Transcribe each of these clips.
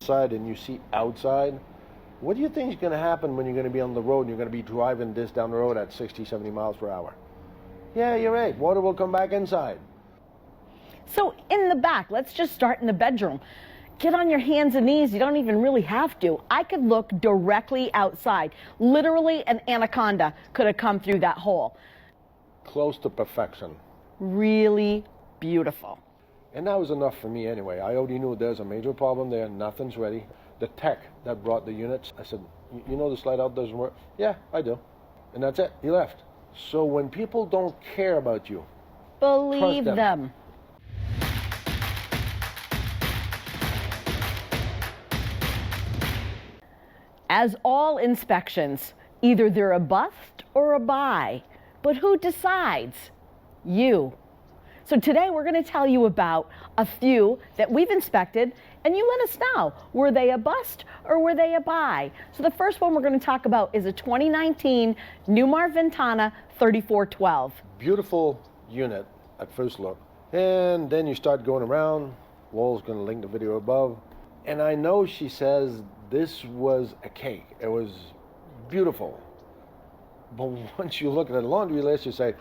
inside and you see outside, what do you think is going to happen when you're going to be on the road and you're going to be driving this down the road at 60, 70 miles per hour? Yeah, you're right. Water will come back inside. So in the back, let's just start in the bedroom. Get on your hands and knees. You don't even really have to. I could look directly outside. Literally, an anaconda could have come through that hole. Close to perfection. Really beautiful. And that was enough for me anyway. I already knew there's a major problem there. Nothing's ready. The tech that brought the units, I said, you know the slide out doesn't work? Yeah, I do. And that's it. He left. So when people don't care about you, believe them. As all inspections, either they're a bust or a buy. But who decides? You. So today we're going to tell you about a few that we've inspected, and you let us know, were they a bust or were they a buy? So the first one we're going to talk about is a 2019 Newmar Ventana 3412. Beautiful unit at first look. And then you start going around. Wall's going to link the video above. And I know she says this was a cake. It was beautiful. But once you look at the laundry list, you say,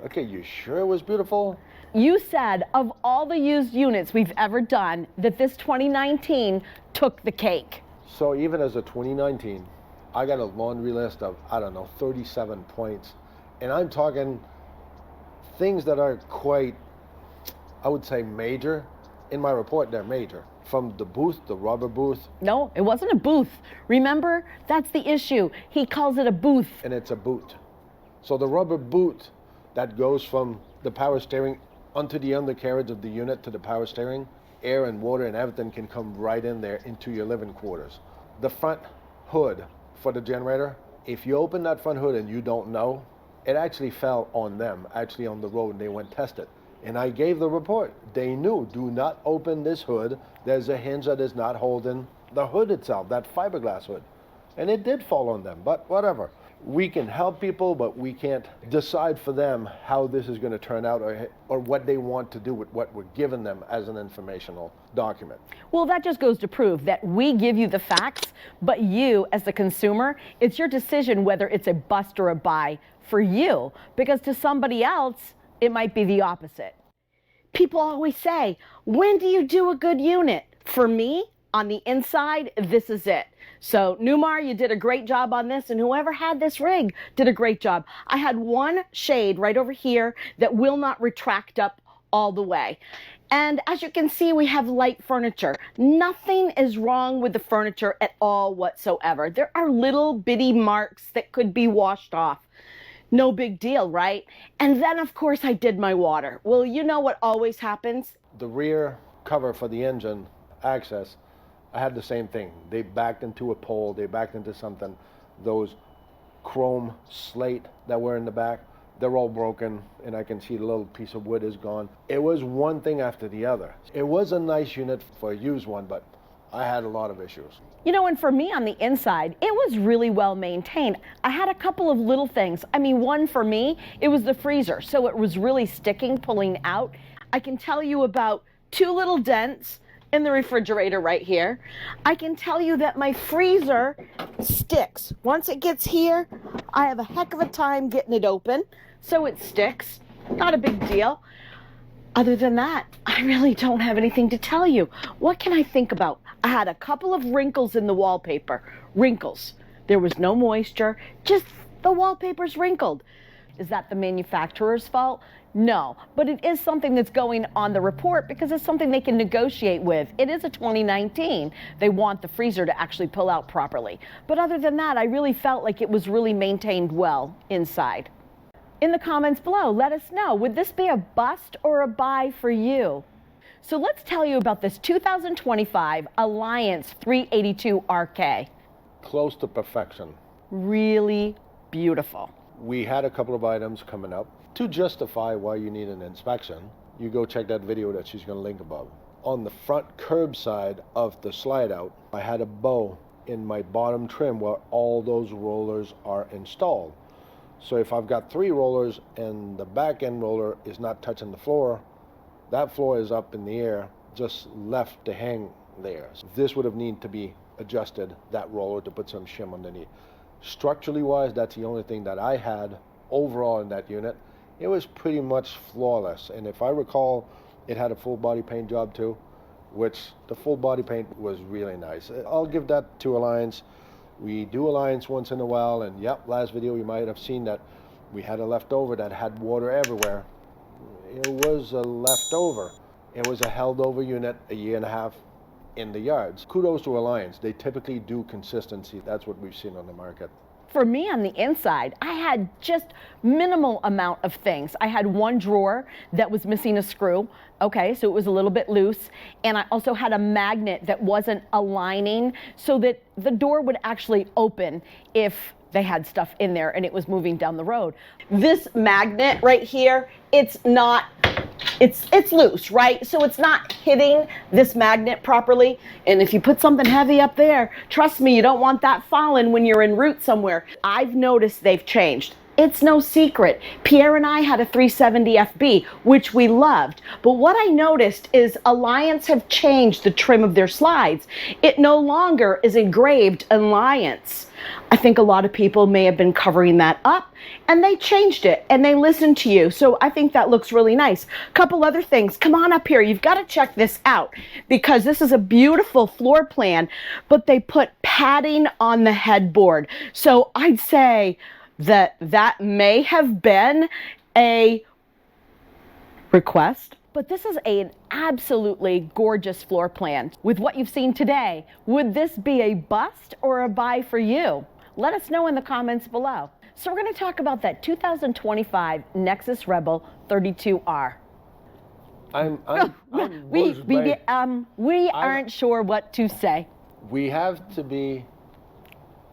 okay, you sure it was beautiful? You said of all the used units we've ever done that this 2019 took the cake. So even as a 2019, I got a laundry list of, I don't know, 37 points. And I'm talking things that are quite, I would say, major. In my report, they're major. From the booth, the rubber booth. No, it wasn't a booth. Remember, that's the issue. He calls it a booth. And it's a boot. So the rubber boot that goes from the power steering onto the undercarriage of the unit to the power steering, air and water and everything can come right in there into your living quarters. The front hood for the generator, if you open that front hood and you don't know, it actually fell on them, actually on the road, and they went test it. And I gave the report. They knew, do not open this hood. There's a hinge that is not holding the hood itself, that fiberglass hood. And it did fall on them, but whatever. We can help people, but we can't decide for them how this is going to turn out or what they want to do with what we're giving them as an informational document. Well, that just goes to prove that we give you the facts, but you, as the consumer, it's your decision whether it's a bust or a buy for you, because to somebody else, it might be the opposite. People always say, when do you do a good unit? For me, on the inside, this is it. So Newmar, you did a great job on this, and whoever had this rig did a great job. I had one shade right over here that will not retract up all the way. And as you can see, we have light furniture. Nothing is wrong with the furniture at all whatsoever. There are little bitty marks that could be washed off. No big deal, right? And then, of course, I did my water. Well, you know what always happens? The rear cover for the engine access, I had the same thing. They backed into a pole, they backed into something. Those chrome slate that were in the back, they're all broken, and I can see the little piece of wood is gone. It was one thing after the other. It was a nice unit for a used one, but I had a lot of issues. You know, and for me on the inside, it was really well maintained. I had a couple of little things. I mean, one for me, it was the freezer. So it was really sticking, pulling out. I can tell you about 2 little dents in the refrigerator right here. I can tell you that my freezer sticks. Once it gets here, I have a heck of a time getting it open. So it sticks. Not a big deal. Other than that, I really don't have anything to tell you. What can I think about? I had a couple of wrinkles in the wallpaper. Wrinkles. There was no moisture, just the wallpaper's wrinkled. Is that the manufacturer's fault? No, but it is something that's going on the report because it's something they can negotiate with. It is a 2019. They want the freezer to actually pull out properly. But other than that, I really felt like it was really maintained well inside. In the comments below, let us know, would this be a bust or a buy for you? So let's tell you about this 2025 Alliance 382 RK. Close to perfection. Really beautiful. We had a couple of items coming up. To justify why you need an inspection, you go check that video that she's going to link above. On the front curb side of the slide out, I had a bow in my bottom trim where all those rollers are installed. So if I've got 3 rollers and the back end roller is not touching the floor, that floor is up in the air, just left to hang there. So this would have needed to be adjusted, that roller, to put some shim underneath. Structurally wise, that's the only thing that I had overall in that unit. It was pretty much flawless, and if I recall, it had a full body paint job too, which the full body paint was really nice. I'll give that to Alliance. We do Alliance once in a while, and yep, last video you might have seen that we had a leftover that had water everywhere. It was a leftover. It was a held over unit, a year and a half in the yards. Kudos to Alliance. They typically do consistency. That's what we've seen on the market. For me on the inside, I had just minimal amount of things. I had one drawer that was missing a screw, okay, so it was a little bit loose, and I also had a magnet that wasn't aligning so that the door would actually open if they had stuff in there and it was moving down the road. This magnet right here, it's loose, right? So it's not hitting this magnet properly. And if you put something heavy up there, trust me, you don't want that falling when you're en route somewhere. I've noticed they've changed. It's no secret. Pierre and I had a 370 FB, which we loved. But what I noticed is Alliance have changed the trim of their slides. It no longer is engraved Alliance. I think a lot of people may have been covering that up, and they changed it and they listened to you. So I think that looks really nice. Couple other things. Come on up here. You've got to check this out because this is a beautiful floor plan, but they put padding on the headboard. So I'd say that may have been a request, but this is an absolutely gorgeous floor plan. With what you've seen today, would this be a bust or a buy for you? Let us know in the comments below. So we're going to talk about that 2025 Nexus Rebel 32R. We aren't sure what to say. We have to be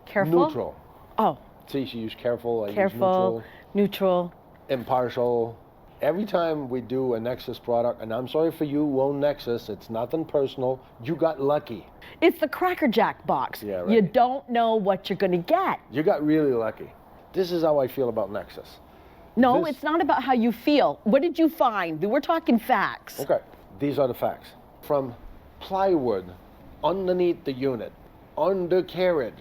Careful. Neutral. Oh. See, she used careful, I Careful, use neutral, impartial. Every time we do a Nexus product, and I'm sorry for you who own Nexus, it's nothing personal, you got lucky. It's the Cracker Jack box. Yeah, right. You don't know what you're gonna get. You got really lucky. This is how I feel about Nexus. No, it's not about how you feel. What did you find? We're talking facts. Okay, these are the facts. From plywood, underneath the unit, undercarriage,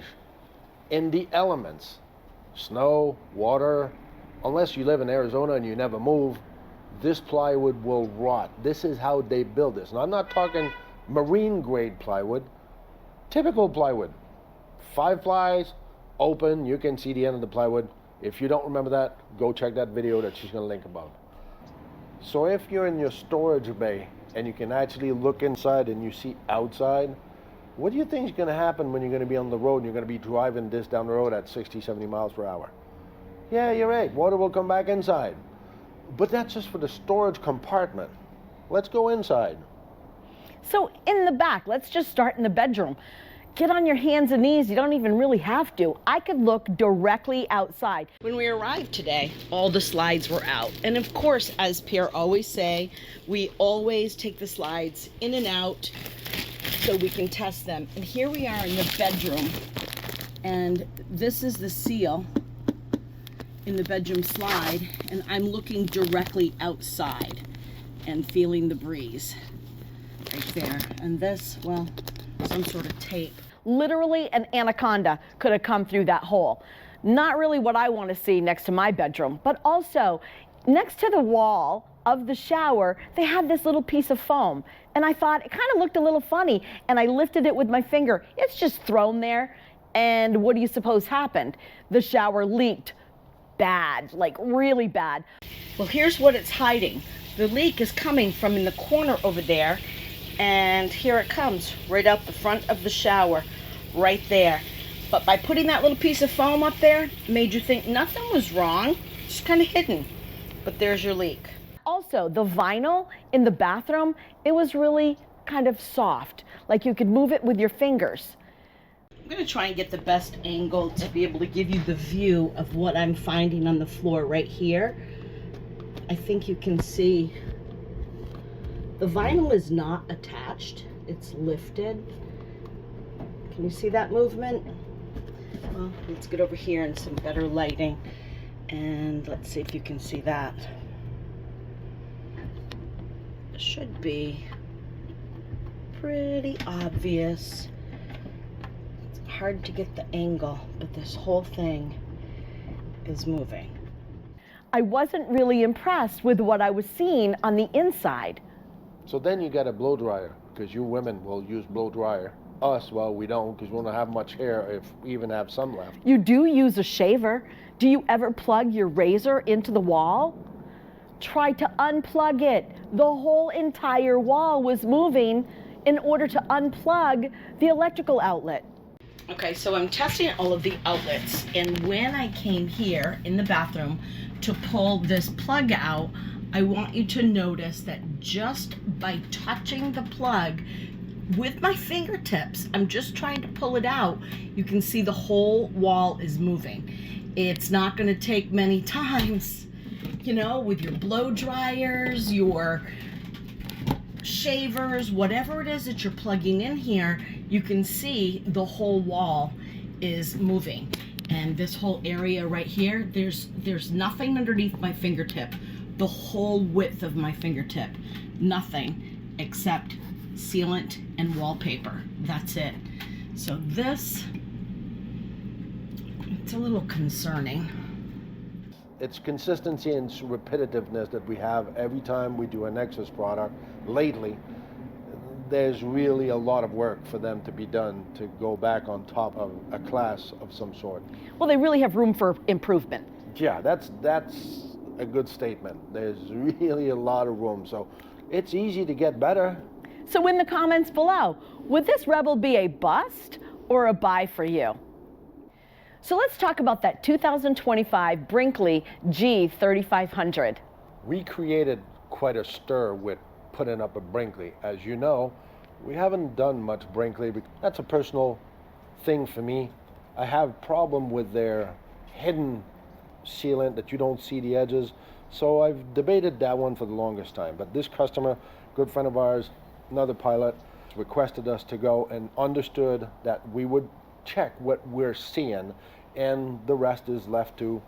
in the elements, snow, water, unless you live in Arizona and you never move, this plywood will rot. This is how they build this. And I'm not talking marine grade plywood, typical plywood. 5 plies, open, you can see the end of the plywood. If you don't remember that, go check that video that she's gonna link above. So if you're in your storage bay and you can actually look inside and you see outside, what do you think is going to happen when you're going to be on the road and you're going to be driving this down the road at 60, 70 miles per hour? Yeah, you're right. Water will come back inside. But that's just for the storage compartment. Let's go inside. So in the back, let's just start in the bedroom. Get on your hands and knees. You don't even really have to. I could look directly outside. When we arrived today, all the slides were out. And of course, as Pierre always say, we always take the slides in and out so we can test them. And here we are in the bedroom, and this is the seal in the bedroom slide, and I'm looking directly outside and feeling the breeze right there. And this, well, some sort of tape. Literally an anaconda could have come through that hole. Not really what I want to see next to my bedroom, but also next to the wall of the shower, they had this little piece of foam. And I thought it kind of looked a little funny, and I lifted it with my finger. It's just thrown there, and what do you suppose happened? The shower leaked bad, like really bad. Well, here's what it's hiding. The leak is coming from in the corner over there, and here it comes, right out the front of the shower, right there. But by putting that little piece of foam up there, made you think nothing was wrong, just kind of hidden. But there's your leak. Also, the vinyl in the bathroom, it was really kind of soft, like you could move it with your fingers. I'm going to try and get the best angle to be able to give you the view of what I'm finding on the floor right here. I think you can see the vinyl is not attached, it's lifted. Can you see that movement? Well, let's get over here in some better lighting, and let's see if you can see that. It should be pretty obvious. It's hard to get the angle, but this whole thing is moving. I wasn't really impressed with what I was seeing on the inside. So then you got a blow dryer, because you women will use blow dryer. Us, well, we don't, because we don't have much hair, if we even have some left. You do use a shaver. Do you ever plug your razor into the wall? Try to unplug it. The whole entire wall was moving in order to unplug the electrical outlet. Okay, so I'm testing all of the outlets, and when I came here in the bathroom to pull this plug out, I want you to notice that just by touching the plug with my fingertips, I'm just trying to pull it out, you can see the whole wall is moving. It's not going to take many times, you know, with your blow dryers, your shavers, whatever it is that you're plugging in here, you can see the whole wall is moving. And this whole area right here, there's nothing underneath my fingertip. The whole width of my fingertip, nothing except sealant and wallpaper. That's it. So this, it's a little concerning. It's consistency and repetitiveness that we have every time we do a Nexus product. Lately, there's really a lot of work for them to be done to go back on top of a class of some sort. Well, they really have room for improvement. Yeah, that's a good statement. There's really a lot of room, so it's easy to get better. So in the comments below, would this Rebel be a bust or a buy for you? So let's talk about that 2025 Brinkley G3500. We created quite a stir with putting up a Brinkley. As you know, we haven't done much Brinkley. That's a personal thing for me. I have a problem with their hidden sealant that you don't see the edges. So I've debated that one for the longest time. But this customer, good friend of ours, another pilot, requested us to go and understood that we would check what we're seeing, and the rest is left to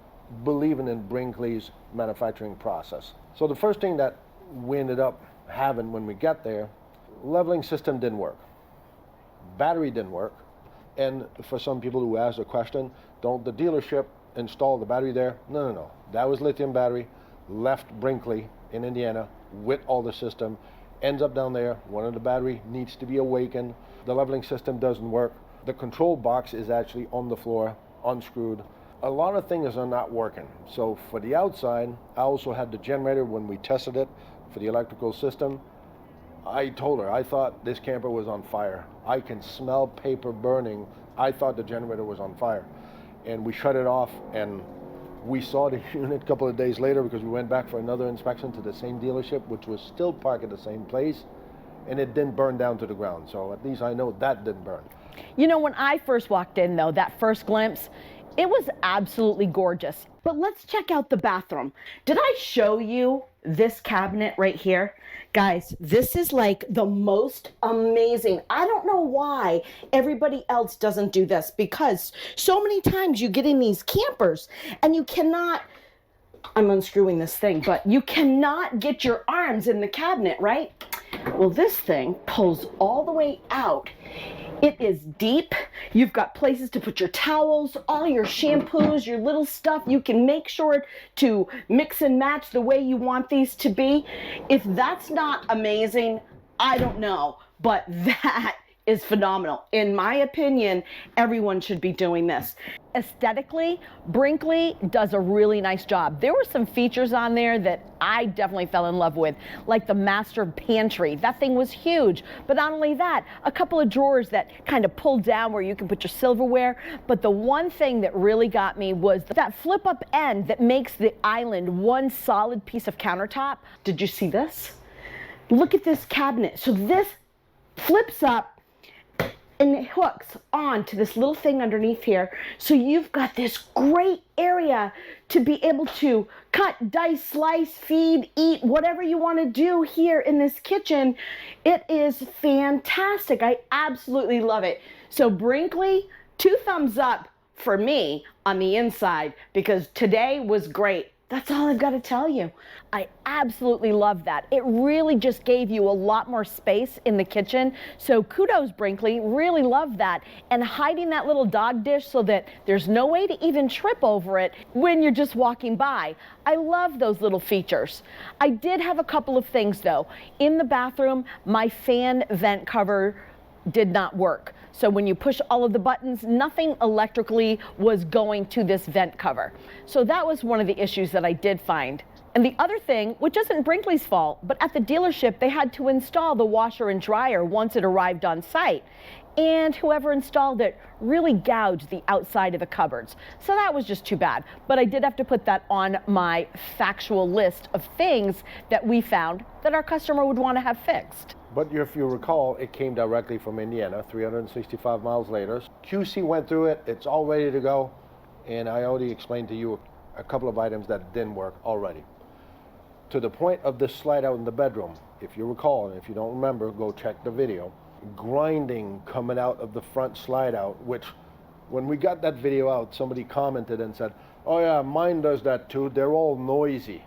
believing in Brinkley's manufacturing process. So the first thing that we ended up having when we got there, leveling system didn't work. Battery didn't work. And for some people who asked the question, don't the dealership install the battery there? No. That was lithium battery, left Brinkley in Indiana with all the system, ends up down there. One of the battery needs to be awakened. The leveling system doesn't work. The control box is actually on the floor, unscrewed. A lot of things are not working. So for the outside, I also had the generator when we tested it for the electrical system. I told her, I thought this camper was on fire. I can smell paper burning. I thought the generator was on fire. And we shut it off, and we saw the unit a couple of days later because we went back for another inspection to the same dealership, which was still parked at the same place, and it didn't burn down to the ground. So at least I know that didn't burn. You know, when I first walked in though, that first glimpse, it was absolutely gorgeous. But let's check out the bathroom. Did I show you this cabinet right here? Guys, this is like the most amazing. I don't know why everybody else doesn't do this, because so many times you get in these campers and you cannot, I'm unscrewing this thing, but you cannot get your arms in the cabinet, right? Well, this thing pulls all the way out. It is deep. You've got places to put your towels, all your shampoos, your little stuff. You can make sure to mix and match the way you want these to be. If that's not amazing, I don't know, but that is phenomenal. In my opinion, everyone should be doing this. Aesthetically, Brinkley does a really nice job. There were some features on there that I definitely fell in love with, like the master pantry. That thing was huge. But not only that, a couple of drawers that kind of pull down where you can put your silverware. But the one thing that really got me was that flip up end that makes the island one solid piece of countertop. Did you see this? Look at this cabinet. So this flips up and it hooks on to this little thing underneath here. So you've got this great area to be able to cut, dice, slice, feed, eat, whatever you want to do here in this kitchen. It is fantastic. I absolutely love it. So Brinkley, 2 thumbs up for me on the inside, because today was great. That's all I've got to tell you. I absolutely love that. It really just gave you a lot more space in the kitchen. So kudos, Brinkley, really love that. And hiding that little dog dish so that there's no way to even trip over it when you're just walking by. I love those little features. I did have a couple of things though. In the bathroom, my fan vent cover did not work. So when you push all of the buttons, nothing electrically was going to this vent cover. So that was one of the issues that I did find. And the other thing, which isn't Brinkley's fault, but at the dealership, they had to install the washer and dryer once it arrived on site. And whoever installed it really gouged the outside of the cupboards. So that was just too bad. But I did have to put that on my factual list of things that we found that our customer would want to have fixed. But if you recall, it came directly from Indiana, 365 miles later. QC went through it, it's all ready to go, and I already explained to you a couple of items that didn't work already. To the point of the slide out in the bedroom, if you recall, and if you don't remember, go check the video. Grinding coming out of the front slide out, which when we got that video out, somebody commented and said, oh yeah, mine does that too, they're all noisy.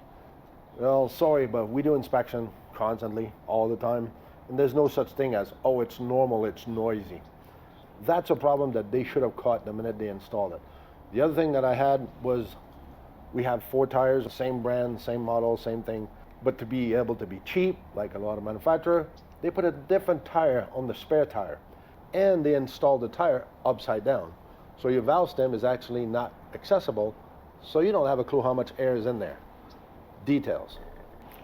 Well, sorry, but we do inspection constantly, all the time. And there's no such thing as, oh, it's normal, it's noisy. That's a problem that they should have caught the minute they installed it. The other thing that I had was, we have 4 tires, same brand, same model, same thing. But to be able to be cheap, like a lot of manufacturers, they put a different tire on the spare tire. And they installed the tire upside down. So your valve stem is actually not accessible, so you don't have a clue how much air is in there. Details.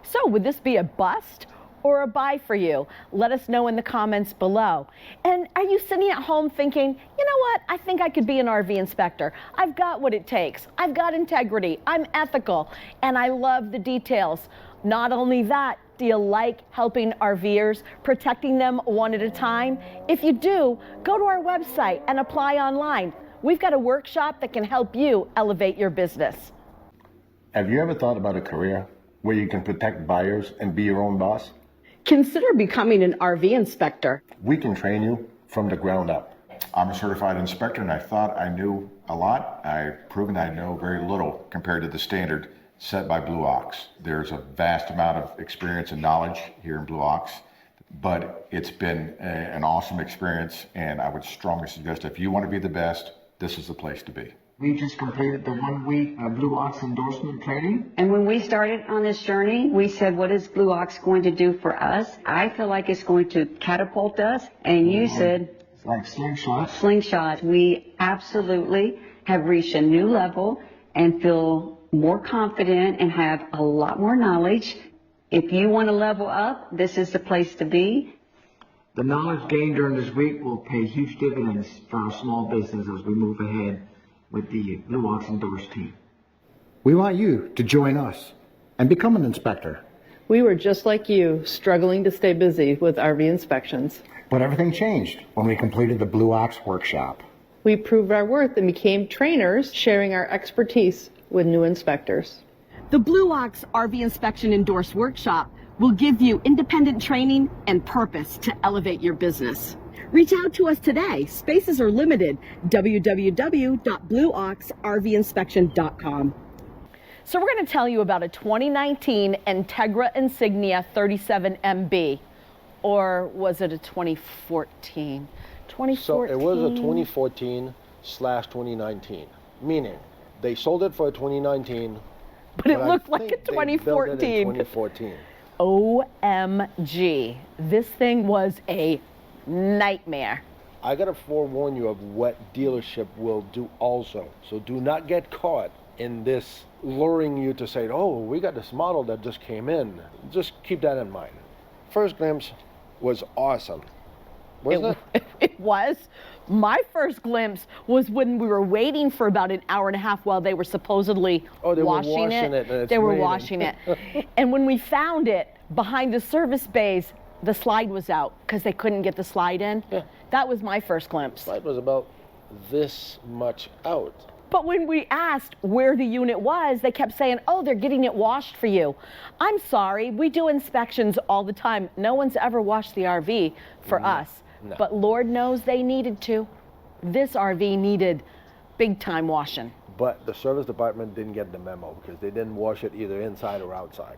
So would this be a bust or a buy for you? Let us know in the comments below. And are you sitting at home thinking, you know what, I think I could be an RV inspector. I've got what it takes. I've got integrity. I'm ethical. And I love the details. Not only that, do you like helping RVers, protecting them one at a time? If you do, go to our website and apply online. We've got a workshop that can help you elevate your business. Have you ever thought about a career where you can protect buyers and be your own boss? Consider becoming an RV inspector. We can train you from the ground up. I'm a certified inspector and I thought I knew a lot. I've proven I know very little compared to the standard set by Blue Ox. There's a vast amount of experience and knowledge here in Blue Ox, but it's been an awesome experience, and I would strongly suggest if you want to be the best, this is the place to be. We just completed the 1-week Blue Ox endorsement training. And when we started on this journey, we said, what is Blue Ox going to do for us? I feel like it's going to catapult us. And you said, It's like slingshot. slingshot. We absolutely have reached a new level and feel more confident and have a lot more knowledge. If you want to level up, this is the place to be. The knowledge gained during this week will pay huge dividends for our small business as we move ahead with the Blue Ox endorsed team. We want you to join us and become an inspector. We were just like you, struggling to stay busy with RV inspections. But everything changed when we completed the Blue Ox workshop. We proved our worth and became trainers, sharing our expertise with new inspectors. The Blue Ox RV Inspection Endorsed Workshop will give you independent training and purpose to elevate your business. Reach out to us today. Spaces are limited. www.blueoxrvinspection.com. So we're going to tell you about a 2019 Entegra Insignia 37MB. Or was it a 2014? 2014. So it was a 2014/2019, meaning they sold it for a 2019, but it looked like a 2014. 2014. OMG, this thing was a nightmare. I gotta forewarn you of what dealership will do also. So do not get caught in this luring you to say, oh, we got this model that just came in. Just keep that in mind. First glimpse was awesome. Wasn't it? It was. My first glimpse was when we were waiting for about an hour and a half while they were supposedly washing it. They were washing it. And when we found it behind the service bays, the slide was out because they couldn't get the slide in. Yeah. That was my first glimpse. Slide was about this much out. But when we asked where the unit was, they kept saying, oh, they're getting it washed for you. I'm sorry, we do inspections all the time. No one's ever washed the RV for us. No. But Lord knows they needed to. This RV needed big time washing. but the service department didn't get the memo because they didn't wash it either inside or outside.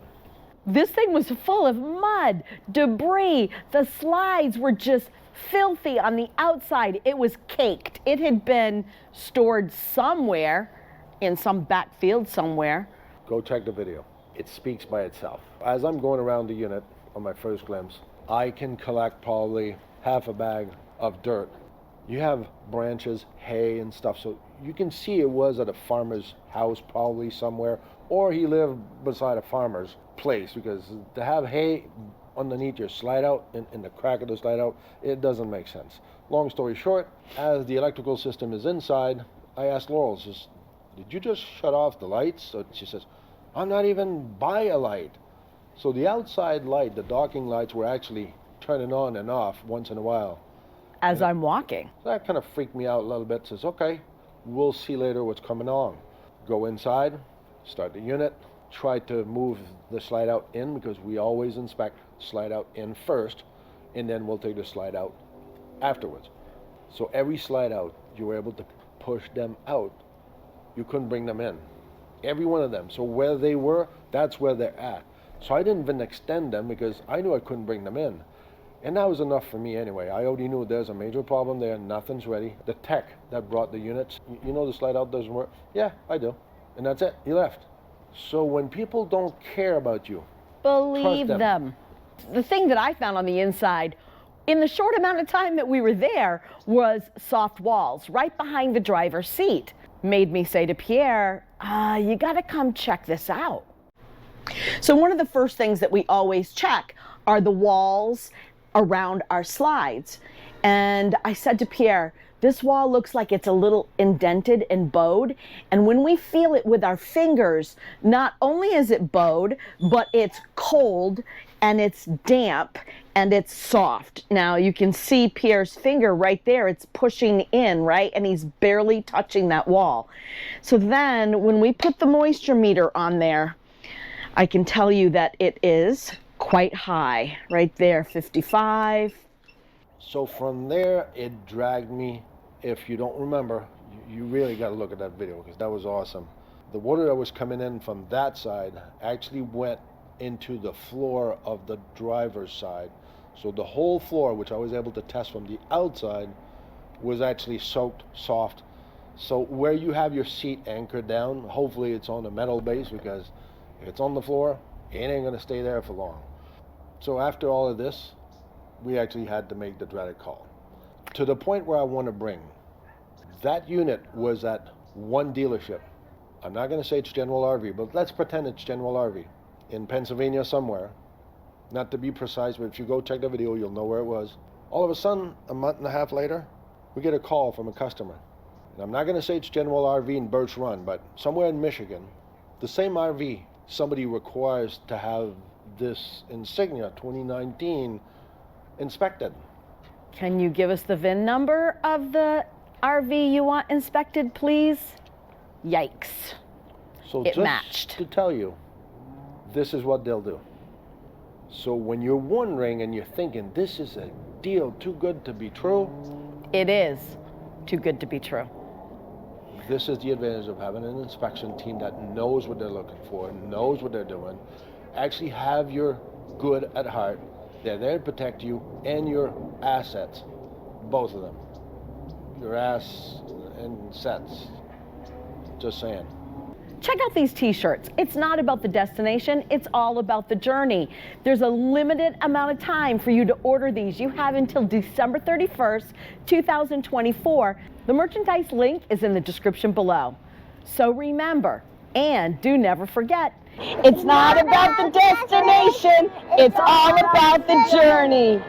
This thing was full of mud, debris. The slides were just filthy on the outside. It was caked. It had been stored somewhere in some back field somewhere. Go check the video. It speaks by itself. As I'm going around the unit on my first glimpse, I can collect probably half a bag of dirt. You have branches, hay and stuff, so you can see it was at a farmer's house probably somewhere, or he lived beside a farmer's place, because to have hay underneath your slide out, in the crack of the slide out, it doesn't make sense. Long story short, as the electrical system is inside, I asked Laurel, did you just shut off the lights? So she says, I'm not even by a light. So the outside light, the docking lights, were actually turning on and off once in a while. As I'm walking. That kind of freaked me out a little bit. Says, okay, we'll see later what's coming on. Go inside, start the unit, try to move the slide out in, because we always inspect slide out in first, and then we'll take the slide out afterwards. So every slide out, you were able to push them out. You couldn't bring them in. Every one of them. So where they were, that's where they're at. So I didn't even extend them because I knew I couldn't bring them in. And that was enough for me anyway. I already knew there's a major problem there, nothing's ready. The tech that brought the units, you know the slide out doesn't work? Yeah, I do. And that's it, he left. So when people don't care about you, believe trust them. The thing that I found on the inside, in the short amount of time that we were there, was soft walls right behind the driver's seat. Made me say to Pierre, you gotta come check this out. So one of the first things that we always check are the walls around our slides. And I said to Pierre, this wall looks like it's a little indented and bowed. And when we feel it with our fingers, not only is it bowed, but it's cold and it's damp and it's soft. Now you can see Pierre's finger right there. It's pushing in, right? And he's barely touching that wall. So then when we put the moisture meter on there, I can tell you that it is quite high, right there, 55. So from there, it dragged me. If you don't remember, you really got to look at that video, because that was awesome. The water that was coming in from that side actually went into the floor of the driver's side. So the whole floor, which I was able to test from the outside, was actually soaked soft. So where you have your seat anchored down, hopefully it's on a metal base, because if it's on the floor, it ain't going to stay there for long. So after all of this, we actually had to make the dreaded call. To the point where I want to bring, that unit was at one dealership. I'm not going to say it's General RV, but let's pretend it's General RV. In Pennsylvania somewhere. Not to be precise, but if you go check the video, you'll know where it was. All of a sudden, a month and a half later, we get a call from a customer. And I'm not going to say it's General RV in Birch Run, but somewhere in Michigan, the same RV, somebody requires to have this Insignia 2019 inspected. Can you give us the VIN number of the RV you want inspected, please? Yikes. So it just matched. To tell you, this is what they'll do. So when you're wondering and you're thinking, this is a deal too good to be true. It is too good to be true. This is the advantage of having an inspection team that knows what they're looking for, knows what they're doing, actually have your good at heart. They're there to protect you and your assets, both of them. Your ass and sets. Just saying. Check out these t-shirts. It's not about the destination, it's all about the journey. There's a limited amount of time for you to order these. You have until December 31st, 2024. The merchandise link is in the description below. So remember, and do never forget, it's not about the destination, it's all about the journey.